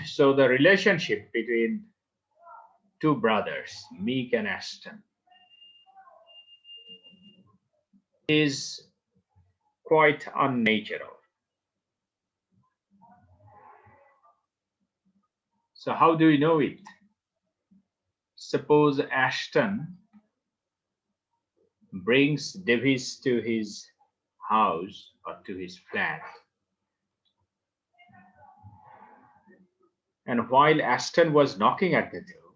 So the relationship between two brothers, Meek and Ashton, is quite unnatural. So how do we know it? Suppose Ashton brings Davis to his house or to his flat, and while Ashton was knocking at the door,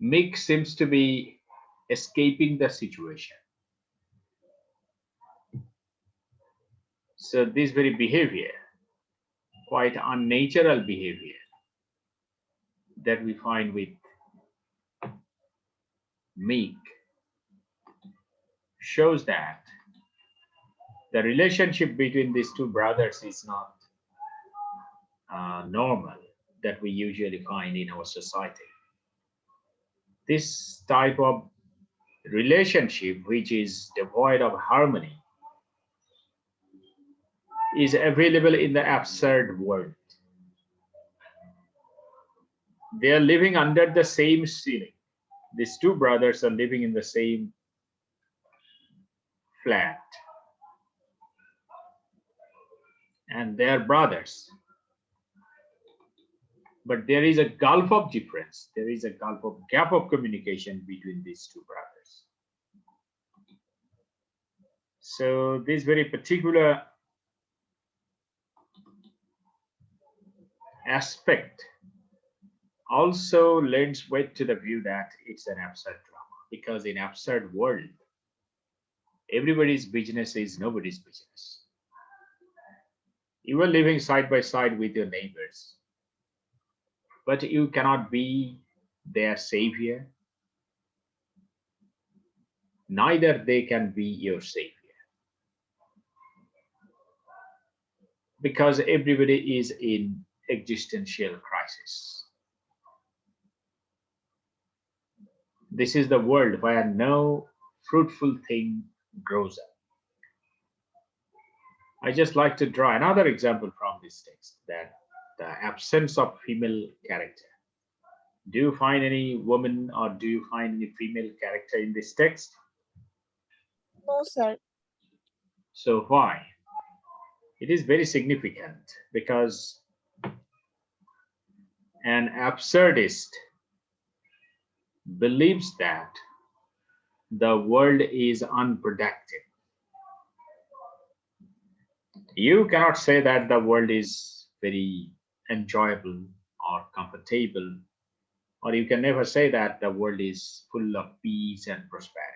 Mick seems to be escaping the situation. So this very behavior, quite unnatural behavior that we find with Meek, shows that the relationship between these two brothers is not normal that we usually find in our society. This type of relationship, which is devoid of harmony, is available in the absurd world. They are living under the same ceiling. These two brothers are living in the same flat, and they are brothers. But there is a gulf of difference. There is a gulf of gap of communication between these two brothers. So this very particular aspect also lends weight to the view that it's an absurd drama, because in absurd world, everybody's business is nobody's business. You are living side by side with your neighbors, but you cannot be their savior. Neither they can be your savior, because everybody is in existential crisis. This is the world where no fruitful thing grows up. I just like to draw another example from this text, that the absence of female character. Do you find any woman or do you find any female character in this text? No, sir. So why? It is very significant because an absurdist believes that the world is unproductive. You cannot say that the world is very enjoyable or comfortable, or you can never say that the world is full of peace and prosperity.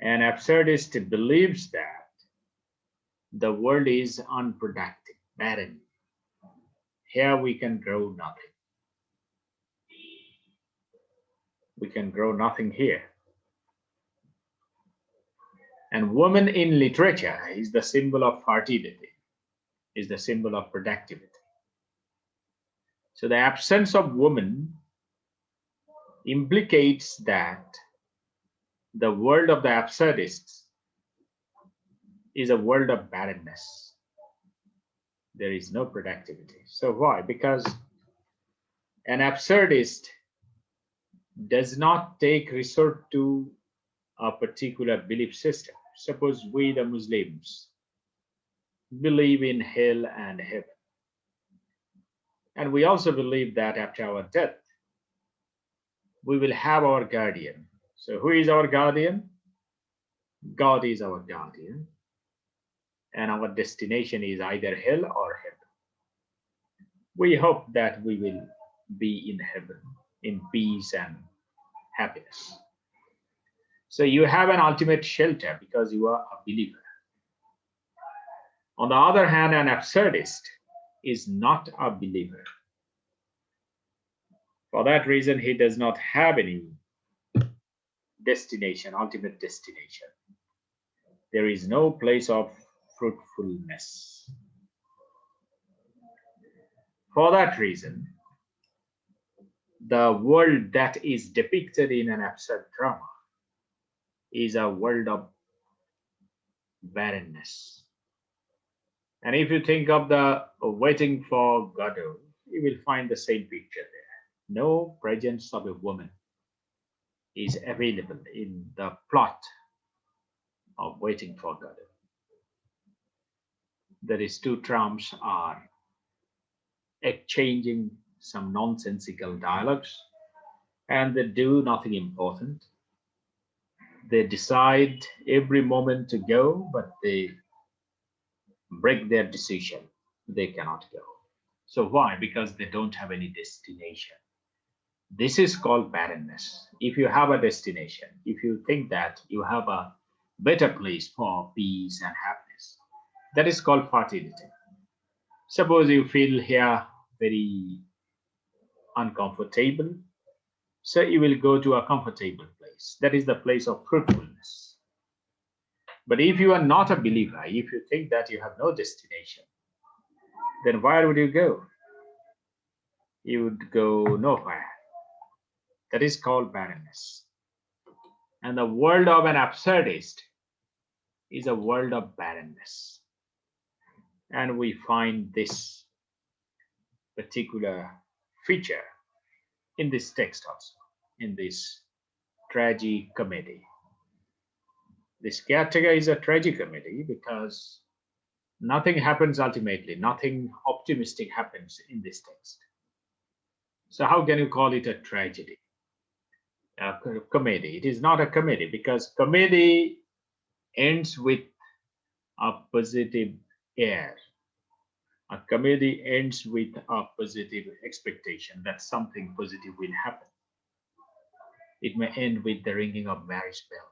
An absurdist believes that the world is unproductive, barren. Here we can grow nothing. We can grow nothing here. And woman in literature is the symbol of fertility, is the symbol of productivity. So the absence of woman implicates that the world of the absurdists is a world of barrenness. There is no productivity. So why? Because an absurdist does not take resort to a particular belief system. Suppose we, the Muslims, believe in hell and heaven. And we also believe that after our death, we will have our guardian. So who is our guardian? God is our guardian. And our destination is either hell or heaven. We hope that we will be in heaven, in peace and happiness. So you have an ultimate shelter because you are a believer. On the other hand, an absurdist is not a believer. For that reason, he does not have any destination, ultimate destination. There is no place of fruitfulness. For that reason, the world that is depicted in an absurd drama is a world of barrenness. And if you think of the Waiting for Godot, you will find the same picture there. No presence of a woman is available in the plot of Waiting for Godot. There is two trams are exchanging some nonsensical dialogues, and they do nothing important. They decide every moment to go, but they break their decision. They cannot go. So why? Because they don't have any destination. This is called barrenness. If you have a destination, if you think that you have a better place for peace and happiness, that is called fertility. Suppose you feel here very uncomfortable, so you will go to a comfortable place. That is the place of fruitfulness. But if you are not a believer, if you think that you have no destination, then where would you go? You would go nowhere. That is called barrenness. And the world of an absurdist is a world of barrenness. And we find this particular feature in this text also, in this tragicomedy. This caretaker is a tragicomedy because nothing happens ultimately, nothing optimistic happens in this text. So, how can you call it a tragedy? A comedy. It is not a comedy because comedy ends with a positive air. A comedy ends with a positive expectation that something positive will happen. It may end with the ringing of marriage bell.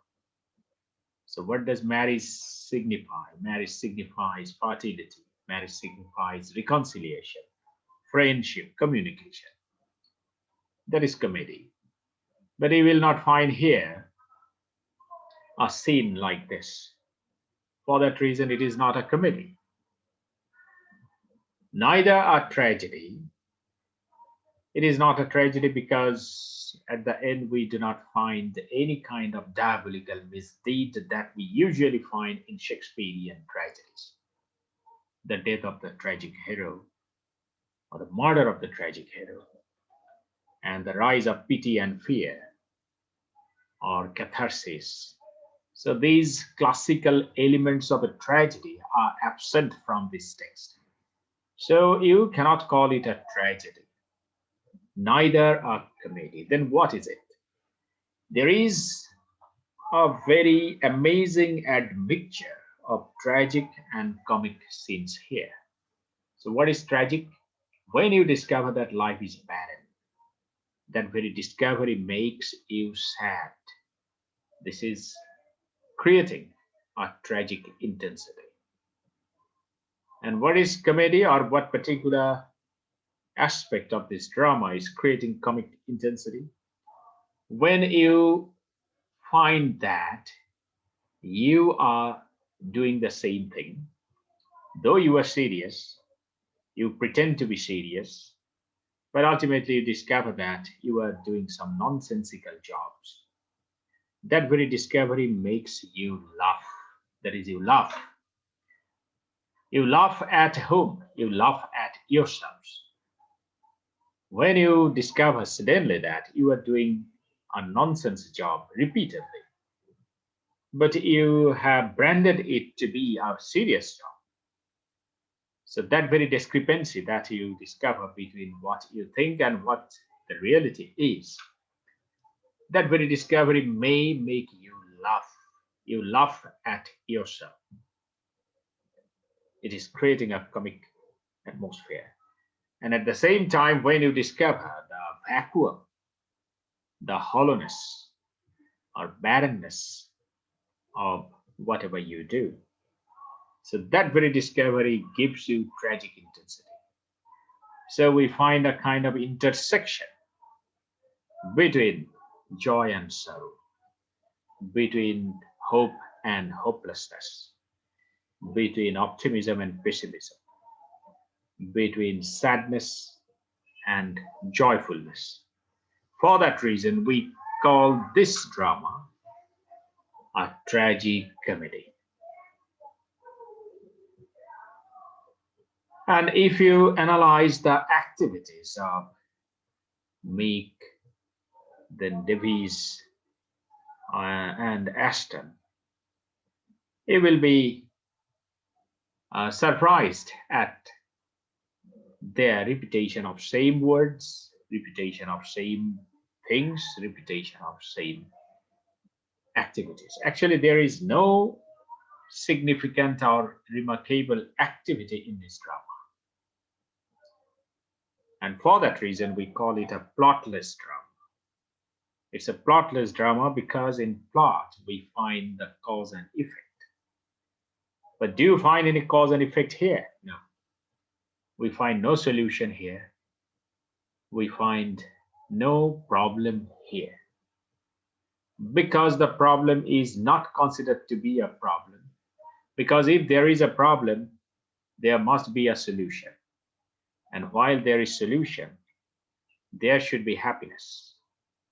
So, what does marriage signify? Marriage signifies fertility. Marriage signifies reconciliation, friendship, communication. That is comedy. But you will not find here a scene like this. For that reason, it is not a comedy, neither a tragedy. It is not a tragedy because at the end we do not find any kind of diabolical misdeed that we usually find in Shakespearean tragedies. The death of the tragic hero, or the murder of the tragic hero, and the rise of pity and fear, or catharsis. So these classical elements of a tragedy are absent from this text. So you cannot call it a tragedy, neither a comedy. Then what is it? There is a very amazing admixture of tragic and comic scenes here. So what is tragic? When you discover that life is barren, that very discovery makes you sad. This is creating a tragic intensity. And what is comedy, or what particular aspect of this drama is creating comic intensity? When you find that you are doing the same thing, though you are serious, you pretend to be serious, but ultimately you discover that you are doing some nonsensical jobs. That very discovery makes you laugh. That is, you laugh. You laugh at whom? You laugh at yourselves. When you discover suddenly that you are doing a nonsense job repeatedly, but you have branded it to be a serious job. So that very discrepancy that you discover between what you think and what the reality is, that very discovery may make you laugh. You laugh at yourself. It is creating a comic atmosphere. And at the same time, when you discover the vacuum, the hollowness or barrenness of whatever you do, so that very discovery gives you tragic intensity. So we find a kind of intersection between joy and sorrow, between hope and hopelessness, between optimism and pessimism, between sadness and joyfulness. For that reason, we call this drama a tragicomedy. And if you analyze the activities of Meek, then Davies, and Ashton, you will be surprised at their repetition of same words, repetition of same things, repetition of same activities. Actually, there is no significant or remarkable activity in this drama. And for that reason, we call it a plotless drama. It's a plotless drama because in plot, we find the cause and effect. But do you find any cause and effect here? No. We find no solution here. We find no problem here. Because the problem is not considered to be a problem. Because if there is a problem, there must be a solution. And while there is solution, there should be happiness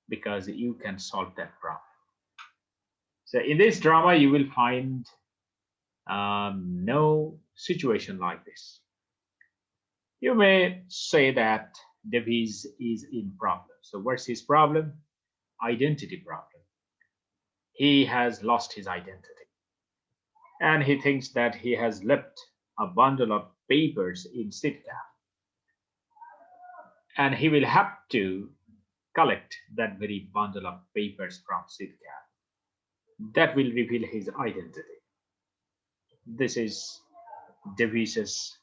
because you can solve that problem. So in this drama, you will find no situation like this. You may say that Davies is in problem. So what's his problem? Identity problem. He has lost his identity. And he thinks that he has left a bundle of papers in Sitka. And he will have to collect that very bundle of papers from Sitka. That will reveal his identity. This is Davies's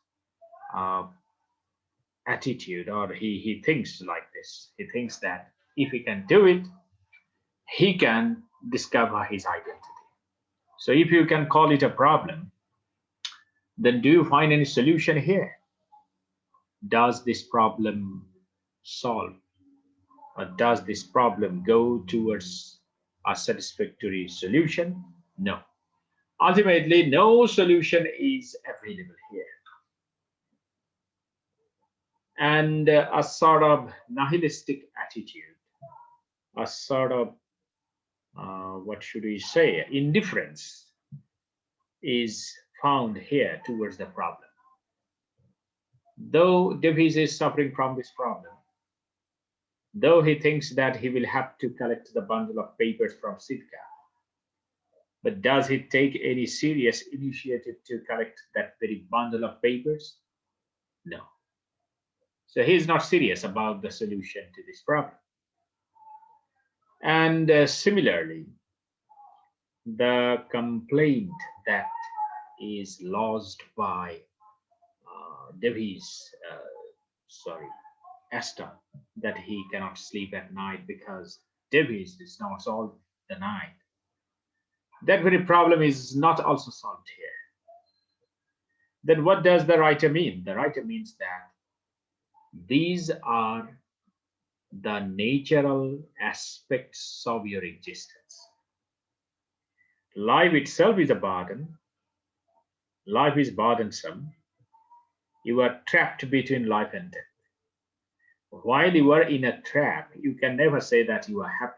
attitude, or he thinks like this. He thinks that if he can do it, he can discover his identity. So if you can call it a problem, then do you find any solution here? Does this problem solve, or does this problem go towards a satisfactory solution? No. Ultimately, no solution is available here. And a sort of nihilistic attitude, a sort of, what should we say, indifference is found here towards the problem. Though Davies is suffering from this problem, though he thinks that he will have to collect the bundle of papers from Sitka, but does he take any serious initiative to collect that very bundle of papers? No. So he is not serious about the solution to this problem. And similarly, the complaint that is lodged by Davies, Aston, that he cannot sleep at night because Davies is not solved the night. That very problem is not also solved here. Then what does the writer mean? The writer means that these are the natural aspects of your existence. Life itself is a burden. Life is burdensome. You are trapped between life and death. While you are in a trap, you can never say that you are happy,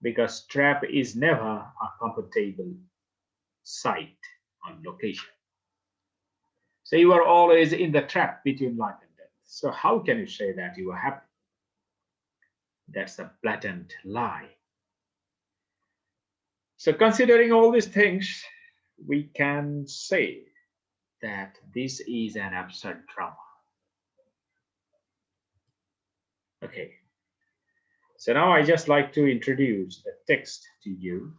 because trap is never a comfortable site or location. So you are always in the trap between life and death. So how can you say that you are happy? That's a blatant lie. So considering all these things, we can say that this is an absurd drama. Okay. So now I just like to introduce the text to you.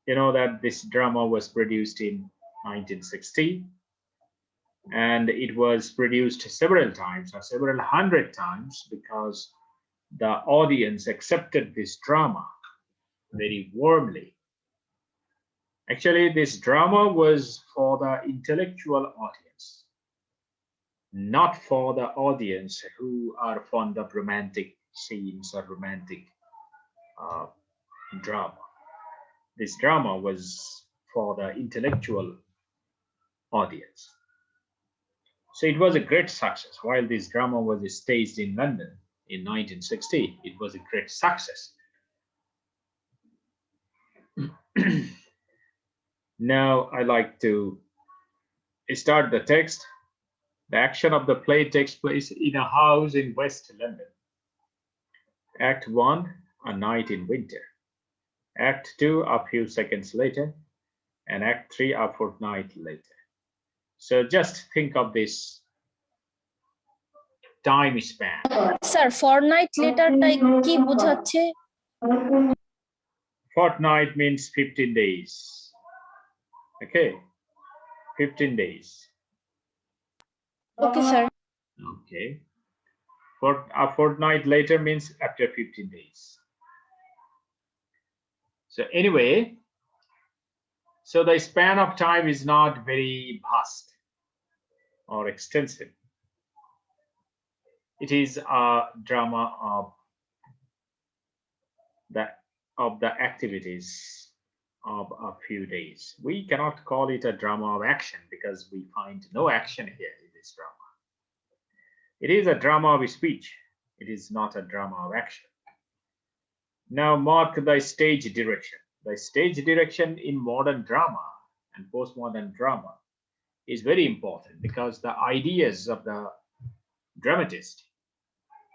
You know that this drama was produced in 1960, and it was produced several times or several hundred times because the audience accepted this drama very warmly. Actually, this drama was for the intellectual audience, not for the audience who are fond of romantic scenes or romantic drama. This drama was for the intellectual audience. So it was a great success. While this drama was staged in London in 1960, it was a great success. Now I like to Start the text. The action of the play takes place in a house in West London. Act 1, a night in winter. Act 2, a few seconds later. And Act 3, a fortnight later. So just think of this time span. Sir fortnight লেটারটাই কি বোঝাচ্ছে? Fortnight means 15 days. Okay, 15 days. Okay sir. Okay. For a fortnight later means after 15 days. So anyway, so the span of time is not very vast or extensive. It is a drama of the activities of a few days. We cannot call it a drama of action because we find no action here in this drama. It is a drama of speech. It is not a drama of action. Now mark the stage direction. The stage direction in modern drama and postmodern drama is very important because the ideas of the dramatist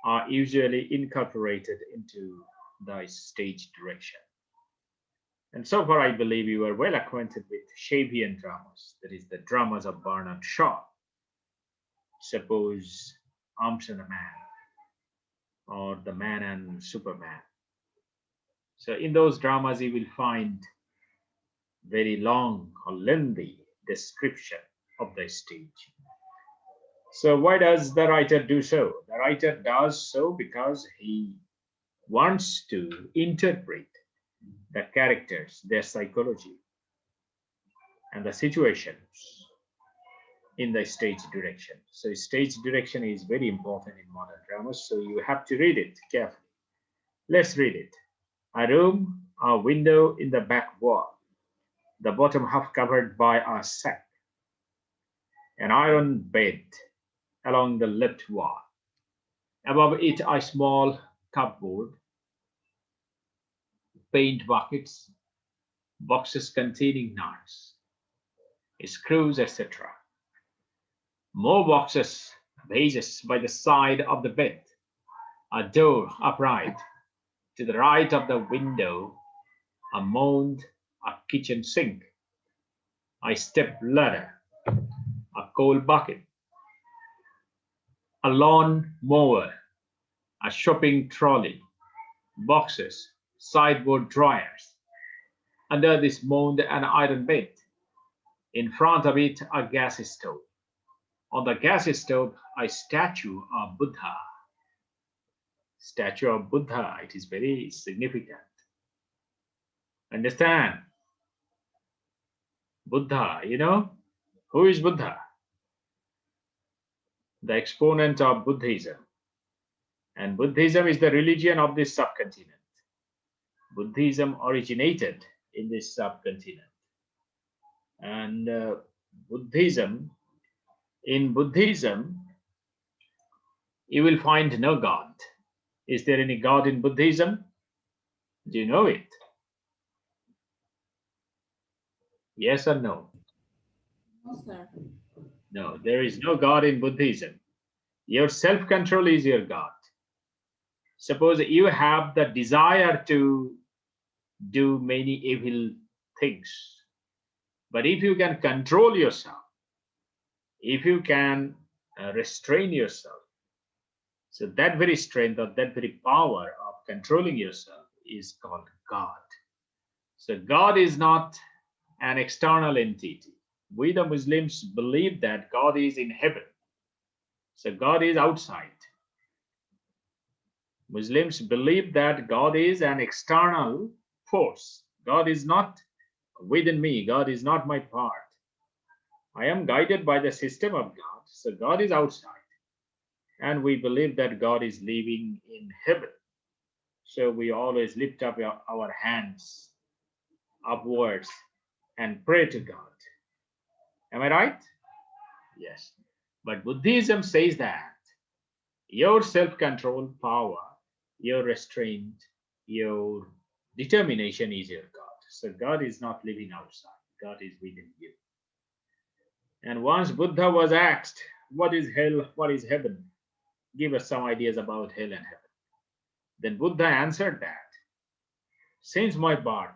are usually incorporated into the stage direction. And so far, I believe you are well acquainted with Shavian dramas, that is, the dramas of Bernard Shaw. Suppose Arms and a Man, or The Man and Superman. So in those dramas, you will find very long or lengthy description of the stage. So why does the writer do so? The writer does so because he wants to interpret the characters, their psychology, and the situations in the stage direction. So stage direction is very important in modern dramas, so you have to read it carefully. Let's read it. A room, a window in the back wall, the bottom half covered by a sack, an iron bed along the left wall, above it a small cupboard, paint buckets, boxes containing nuts, screws, etc. More boxes, vases by the side of the bed, a door upright. To the right of the window, a mound, a kitchen sink, a step ladder, a coal bucket, a lawn mower, a shopping trolley, boxes, sideboard drawers. Under this mound, an iron bed. In front of it, a gas stove. On the gas stove, a statue of Buddha. Statue of Buddha, it is very significant. Understand? Buddha, you know? Who is Buddha? The exponent of Buddhism. And Buddhism is the religion of this subcontinent. Buddhism originated in this subcontinent. And in Buddhism, you will find no God. Is there any God in Buddhism? Do you know it? Yes or no? No, sir. No, there is no God in Buddhism. Your self-control is your God. Suppose you have the desire to do many evil things. But if you can control yourself, if you can restrain yourself, so that very strength or that very power of controlling yourself is called God. So God is not an external entity. We, the Muslims, believe that God is in heaven. So God is outside. Muslims believe that God is an external force. God is not within me. God is not my part. I am guided by the system of God. So God is outside. And we believe that God is living in heaven. So we always lift up our hands upwards and pray to God. Am I right? Yes. But Buddhism says that your self-control power, your restraint, your determination is your God. So God is not living outside. God is within you. And once Buddha was asked, what is hell, what is heaven? Give us some ideas about hell and heaven. Then Buddha answered that since my birth,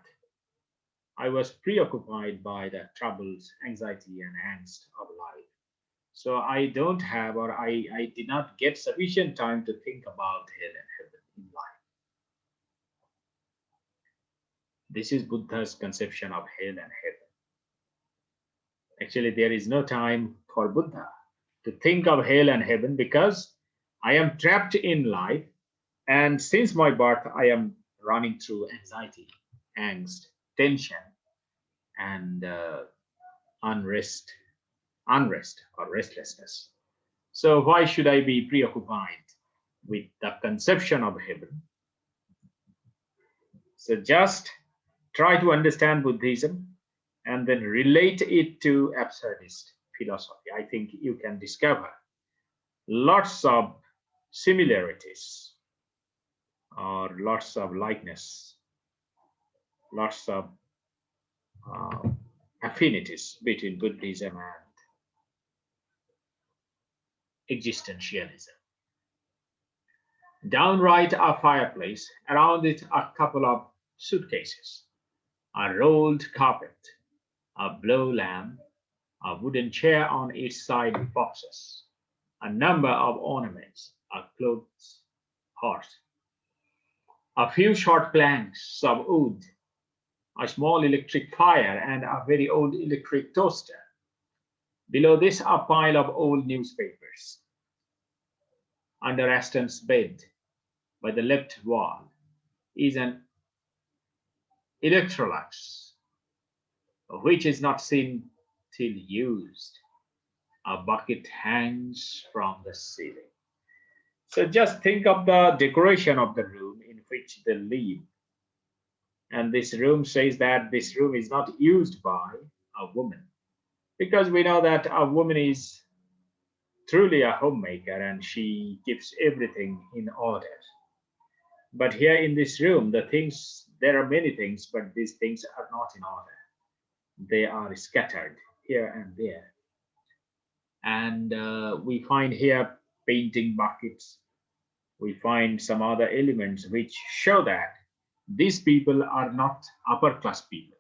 I was preoccupied by the troubles, anxiety, and angst of life. So I don't have, or I did not get sufficient time to think about hell and heaven in life. This is Buddha's conception of hell and heaven. Actually, there is no time for Buddha to think of hell and heaven because I am trapped in life, and since my birth, I am running through anxiety, angst, tension, and unrest, unrest or restlessness. So why should I be preoccupied with the conception of heaven? So just try to understand Buddhism and then relate it to absurdist philosophy. I think you can discover lots of similarities or lots of likeness, lots of uh, affinities between Buddhism and existentialism. Downright a fireplace, around it a couple of suitcases, a rolled carpet, a blow lamp, a wooden chair on its side boxes, a number of ornaments, a clothes horse, a few short planks of wood, a small electric fire, and a very old electric toaster. Below this, a pile of old newspapers. Under Aston's bed, by the left wall, is an Electrolux, which is not seen till used. A bucket hangs from the ceiling. So just think of the decoration of the room in which they live. And this room says that this room is not used by a woman. Because we know that a woman is truly a homemaker and she keeps everything in order. But here in this room, there are many things, but these things are not in order. They are scattered here and there. And we find here painting buckets. We find some other elements which show that these people are not upper class people,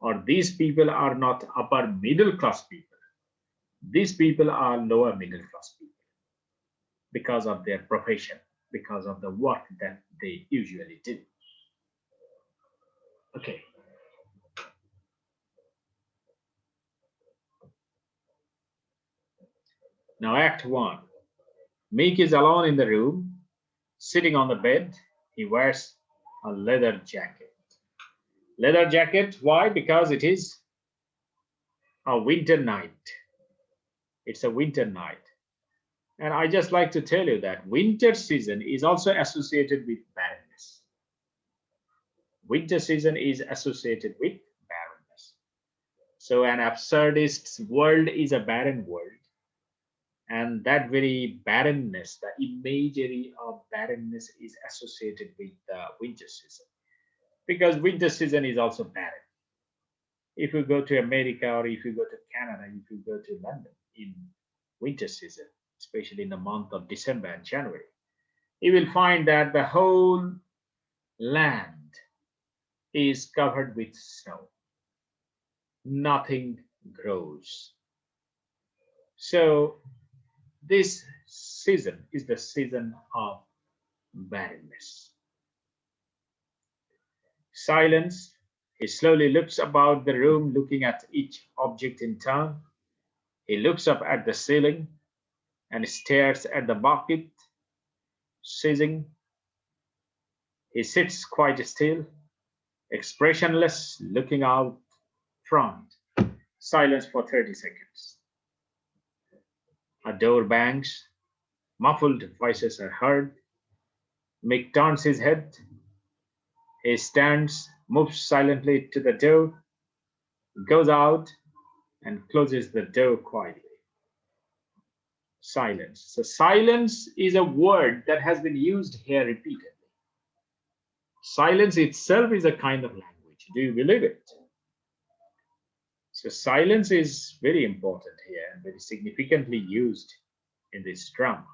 or these people are not upper middle class people. These people are lower middle class people because of their profession, because of the work that they usually do. Okay, now Act 1. Meek is alone in the room, sitting on the bed. He wears a leather jacket. Leather jacket, why? Because it is a winter night. It's a winter night. And I just like to tell you that winter season is also associated with barrenness. Winter season is associated with barrenness. So an absurdist's world is a barren world. And that very barrenness, the imagery of barrenness is associated with the winter season. Because winter season is also barren. If you go to America or if you go to Canada, if you go to London in winter season, especially in the month of December and January, you will find that the whole land is covered with snow. Nothing grows. So this season is the season of barrenness. Silence. He slowly looks about the room, looking at each object in turn. He looks up at the ceiling and stares at the bucket, seizing. He sits quite still, expressionless, looking out front. Silence for 30 seconds. A door bangs. Muffled voices are heard. Mick turns his head. He stands, moves silently to the door, goes out, and closes the door quietly. Silence. So, silence is a word that has been used here repeatedly. Silence itself is a kind of language. Do you believe it? So silence is very important here and very significantly used in this drama.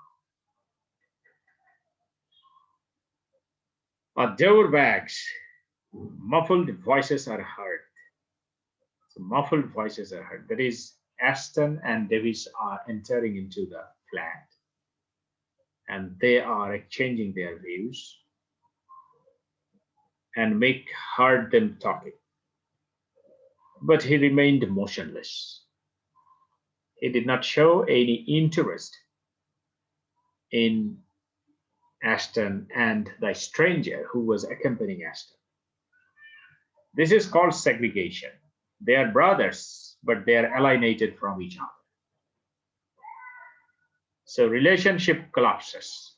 A door bags, muffled voices are heard. So muffled voices are heard. That is, Aston and Davis are entering into the flat and they are exchanging their views and Mick heard them talking. But he remained motionless. He did not show any interest in Ashton and the stranger who was accompanying Ashton. This is called segregation. They are brothers, but they are alienated from each other. So relationship collapses.